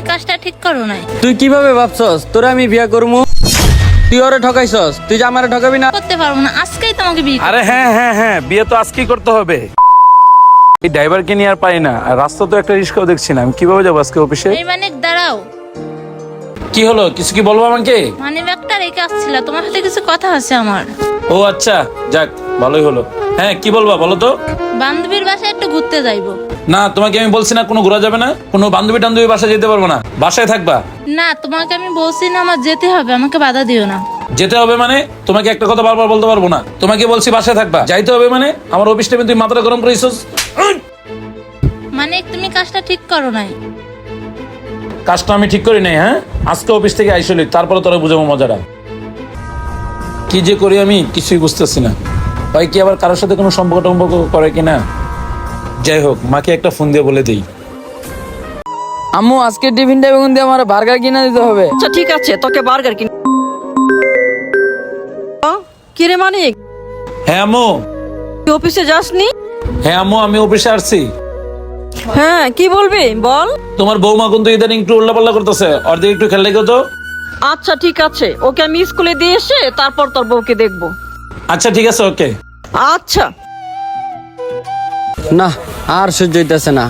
কাজটা ঠিক করো নাই। তুই কিভাবে ভাবছস তোরে আমি বিয়া করবো? তুই ওরে ঠকাইছস, তুই যে আমারে ঠকাবি না? করতে পারবো না, আজকেই তোমাকে বিয়ে আরে হ্যাঁ হ্যাঁ হ্যাঁ, বিয়ে তো আজকেই করতে হবে। এই ড্রাইভারকে নিয়ে আর পাই না, আর রাস্তা তো একটা রিস্কাও দেখছি না, আমি কিভাবে যাবো আজকে অফিসে? এই মানে দাঁড়াও, কি হলো, কিছু কি বলবো আমাকে? মানে ব্যাগটা রেখে আসছিল, তোমার সাথে কিছু কথা আছে আমার। ও আচ্ছা, যাক ভালোই হলো। হ্যাঁ কি বলবা বলো তো? বান্ধবীর বাসায় একটু ঘুরতে যাইবো। না তোমাকে আমি বলছি না কোনো ঘোরা যাবে না, কোনো বান্ধবী টান্ধবী বাসায় যেতে পারবো না, বাসায় থাকবা। না, তোমাকে আমি বলছি না আমার যেতে হবে, আমাকে বাধা দিও না। যেতে হবে মানে? তোমাকে একটা কথা বারবার বলতে পারবো না, তোমাকে বলছি বাসায় থাকবা। যাইতে হবে মানে? আমার অফিস টাইমে তুই মাথাটা গরম করেছিস। মানে তুমি কাজটা ঠিক করো নাই। কাজটা আমি ঠিক করি নাই। হ্যাঁ, আজকে অফিস থেকে আইসলি, তারপরে তোরা বুঝাবো মজাটা। কি যে করি আমি কিছুই বুঝতেছি না। ভাই কি আবার কারোর সাথে কোনো সম্পর্ক টম্পর্ক করে কিনা? যাই হোক, মাকে একটা ফোন দিয়ে বলে দিই। আম্মু আজকে টিফিন টাইম দিয়ে আমার বার্গার কিনে দিতে হবে। আচ্ছা ঠিক আছে, তোকে বার্গার কিনে। কিরে মানিক, হ্যাঁ আম্মু। তুই অফিসে যাসনি? হ্যাঁ আম্মু, আমি অফিসে আসছি। হ্যাঁ কি বলবি বল। তোমার বৌমা কিন্তু ইদানিং একটু উল্লাপাল্লা করতেছে, ওর দিকে একটু খেয়াল রেখো তো। আচ্ছা ঠিক আছে, ওকে আমি স্কুলে দিয়ে এসে তারপর তোর বউকে দেখবো। আচ্ছা ঠিক আছে, ওকে। আচ্ছা। না আর সহ্য হইতেছে না।